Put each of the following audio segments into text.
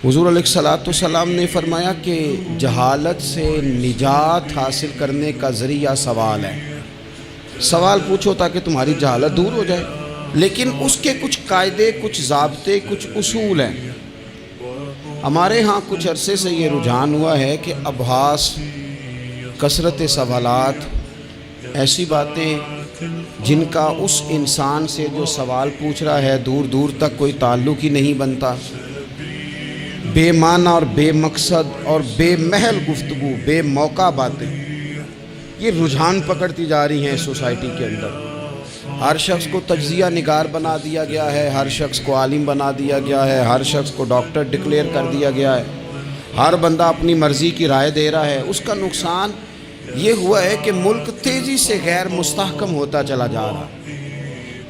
حضور علیہ الصلوۃ والسلام نے فرمایا کہ جہالت سے نجات حاصل کرنے کا ذریعہ سوال ہے۔ سوال پوچھو تاکہ تمہاری جہالت دور ہو جائے، لیکن اس کے کچھ قاعدے، کچھ ضابطے، کچھ اصول ہیں۔ ہمارے ہاں کچھ عرصے سے یہ رجحان ہوا ہے کہ ابحاث، کثرت سوالات، ایسی باتیں جن کا اس انسان سے جو سوال پوچھ رہا ہے دور دور تک کوئی تعلق ہی نہیں بنتا، بے معنی اور بے مقصد اور بے محل گفتگو، بے موقع باتیں، یہ رجحان پکڑتی جا رہی ہیں سوسائٹی کے اندر۔ ہر شخص کو تجزیہ نگار بنا دیا گیا ہے، ہر شخص کو عالم بنا دیا گیا ہے، ہر شخص کو ڈاکٹر ڈکلیئر کر دیا گیا ہے، ہر بندہ اپنی مرضی کی رائے دے رہا ہے۔ اس کا نقصان یہ ہوا ہے کہ ملک تیزی سے غیر مستحکم ہوتا چلا جا رہا،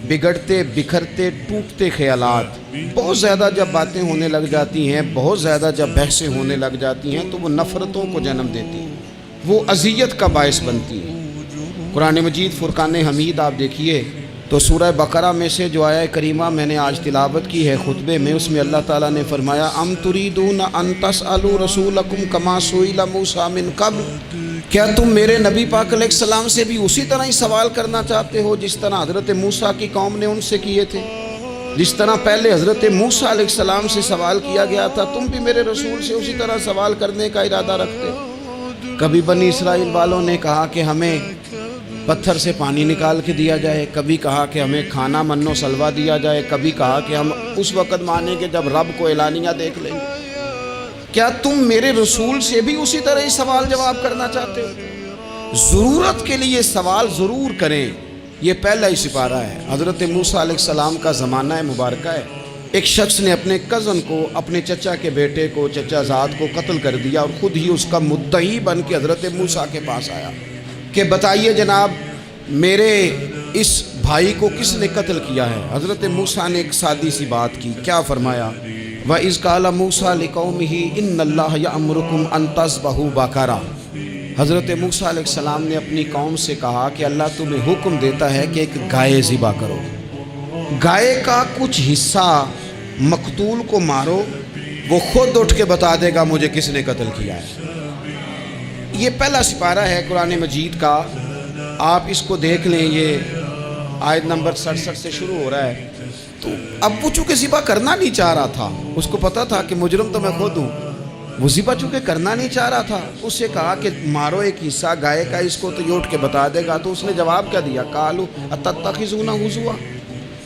بگڑتے بکھرتے ٹوٹتے خیالات۔ بہت زیادہ جب باتیں ہونے لگ جاتی ہیں، بہت زیادہ جب بحثیں ہونے لگ جاتی ہیں تو وہ نفرتوں کو جنم دیتی ہیں، وہ اذیت کا باعث بنتی ہیں۔ قرآن مجید فرقان حمید آپ دیکھیے تو سورہ بقرہ میں سے جو آیہ کریمہ میں نے آج تلاوت کی ہے خطبے میں، اس میں اللہ تعالیٰ نے فرمایا ام تریدون ان تسألوا رسولکم کما سئل موسیٰ من قبل، کیا تم میرے نبی پاک علیہ السلام سے بھی اسی طرح ہی سوال کرنا چاہتے ہو جس طرح حضرت موسیٰ کی قوم نے ان سے کیے تھے؟ جس طرح پہلے حضرت موسیٰ علیہ السلام سے سوال کیا گیا تھا، تم بھی میرے رسول سے اسی طرح سوال کرنے کا ارادہ رکھتے؟ کبھی بنی اسرائیل والوں نے کہا کہ ہمیں پتھر سے پانی نکال کے دیا جائے، کبھی کہا کہ ہمیں کھانا من و سلوہ دیا جائے، کبھی کہا کہ ہم اس وقت مانیں گے جب رب کو اعلانیہ دیکھ لیں گے۔ کیا تم میرے رسول سے بھی اسی طرح ہی سوال جواب کرنا چاہتے ہو؟ ضرورت کے لیے سوال ضرور کریں، یہ پہلا ہی سپارہ ہے۔ حضرت موسیٰ علیہ السلام کا زمانہ مبارکہ ہے، ایک شخص نے اپنے کزن کو، اپنے چچا کے بیٹے کو، چچا زاد کو قتل کر دیا اور خود ہی اس کا مدعی بن کے حضرت موسیٰ کے پاس آیا کہ بتائیے جناب میرے اس بھائی کو کس نے قتل کیا ہے؟ حضرت موسیٰ نے ایک سادی سی بات کی، کیا فرمایا؟ وَإِذْ قَالَ مُوسَىٰ لِقَوْمِهِ إِنَّ اللَّهَ يَأْمُرُكُمْ أَن تَذْبَحُوا بَقَرَةً۔ حضرت موسیٰ علیہ السلام نے اپنی قوم سے کہا کہ اللہ تمہیں حکم دیتا ہے کہ ایک گائے ذبح کرو، گائے کا کچھ حصہ مقتول کو مارو، وہ خود اٹھ کے بتا دے گا مجھے کس نے قتل کیا ہے۔ یہ پہلا سپارہ ہے قرآن مجید کا، آپ اس کو دیکھ لیں، یہ آیت نمبر 67 سے شروع ہو رہا ہے۔ تو اب وہ چونکہ ذبح کرنا نہیں چاہ رہا تھا، اس کو پتا تھا کہ مجرم تو میں خود ہوں، وہ ذبح چونکہ کرنا نہیں چاہ رہا تھا، اس سے کہا کہ مارو ایک حصہ گائے کا، اس کو تو یہ اٹھ کے بتا دے گا۔ تو اس نے جواب کیا دیا؟ قالوا اتتخذون ہزوا،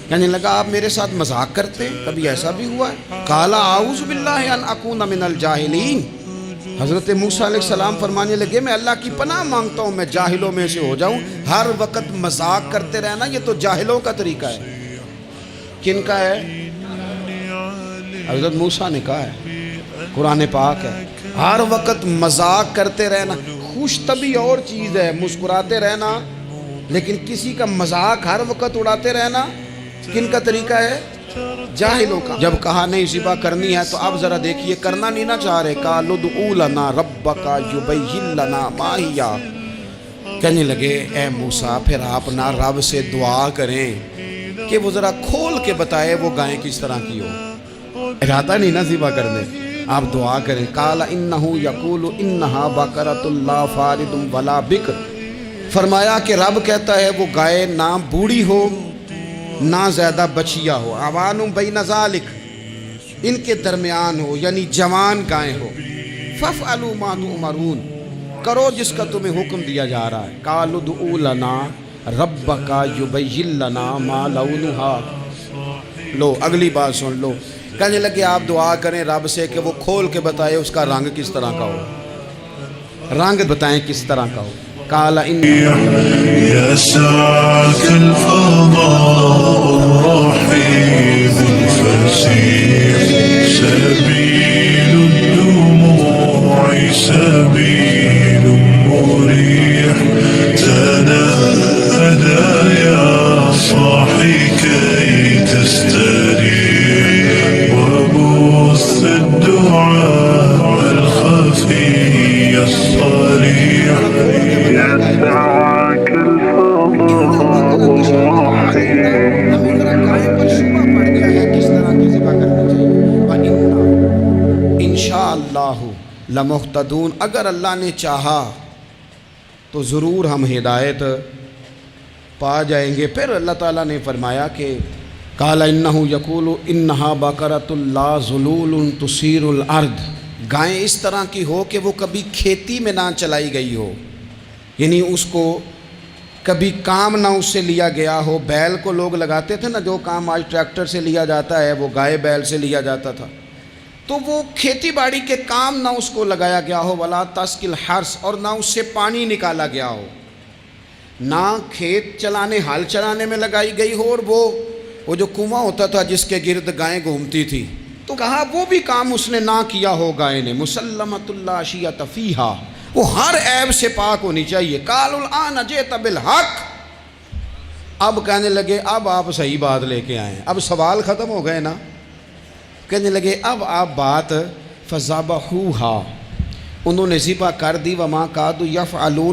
یعنی لگا آپ میرے ساتھ مذاق کرتے ہیں، کبھی ایسا بھی ہوا ہے؟ قال اعوذ باللہ ان اکون من الجاہلین۔ حضرت موسیٰ علیہ السلام فرمانے لگے میں اللہ کی پناہ مانگتا ہوں میں جاہلوں میں سے ہو جاؤں۔ ہر وقت مذاق کرتے رہنا یہ تو جاہلوں کا طریقہ ہے۔ کن کا ہے؟ حضرت موسیٰ نے کہا ہے، قرآن پاک ہے۔ ہر وقت مذاق کرتے رہنا، خوش طبعی اور چیز ہے، مسکراتے رہنا، لیکن کسی کا مذاق ہر وقت اڑاتے رہنا کن کا طریقہ ہے؟ جاہلوں کا۔ جب کہا نہیں ذبح کرنی ہے تو اب ذرا دیکھیے، کرنا نہیں نہ چاہ رہے، قالوا ادع لنا ربک یبین لنا ما ہی، کہنے لگے اے موسیٰ پھر آپ نہ رب سے دعا کریں کہ وہ ذرا کھول کے بتائے وہ گائیں کس طرح کی ہو۔ ارادہ نہیں نہ ذبح کرنے، آپ دعا کریں۔ قال انہ یقول انہا بقرۃ لا فارض ولا بکر، فرمایا کہ رب کہتا ہے وہ گائے نہ بوڑھی ہو نہ زیادہ بچیا ہو، عوان بین ذالک، ان کے درمیان ہو، یعنی جوان گائیں ہو۔ فافعلوا ما تؤمرون، کرو جس کا تمہیں حکم دیا جا رہا ہے۔ قالوا ادع لنا ربک یبین لنا ما لونہا، لو اگلی بات سن لو، کہنے لگے آپ دعا کریں رب سے کہ وہ کھول کے بتائے اس کا رنگ کس طرح کا ہو، رنگ بتائیں کس طرح کا ہو۔ قال ان يسعك الفضاء الرحيم الفسيح سبيل الدموع سبيل مريح تنهدى يا صاحي كي تستريح وبث الدعاء الخفي الصريح يسعك الفضاء الرحيم شاء اللہ لمہتدون، اگر اللہ نے چاہا تو ضرور ہم ہدایت پا جائیں گے۔ پھر اللہ تعالیٰ نے فرمایا کہ قال انہ یقول انہا بقرۃ لا ذلول تثیر الارض، گائیں اس طرح کی ہو کہ وہ کبھی کھیتی میں نہ چلائی گئی ہو، یعنی اس کو کبھی کام نہ اس سے لیا گیا ہو۔ بیل کو لوگ لگاتے تھے نا، جو کام آج ٹریکٹر سے لیا جاتا ہے وہ گائے بیل سے لیا جاتا تھا، تو وہ کھیتی باڑی کے کام نہ اس کو لگایا گیا ہو، ولا تسقی الحرث، اور نہ اس سے پانی نکالا گیا ہو، نہ کھیت چلانے ہل چلانے میں لگائی گئی ہو، اور وہ جو کنواں ہوتا تھا جس کے گرد گائیں گھومتی تھی، تو کہا وہ بھی کام اس نے نہ کیا ہو گائے نے۔ مسلمۃ لا شیۃ فیہا، وہ ہر عیب سے پاک ہونی چاہیے۔ قالوا الآن جئت بالحق، اب کہنے لگے اب آپ صحیح بات لے کے آئیں، اب سوال ختم ہو گئے نا، کہنے لگے اب آپ بات فذبحوہا، انہوں نے ذبح کر دی، وما کادوا یفعلون،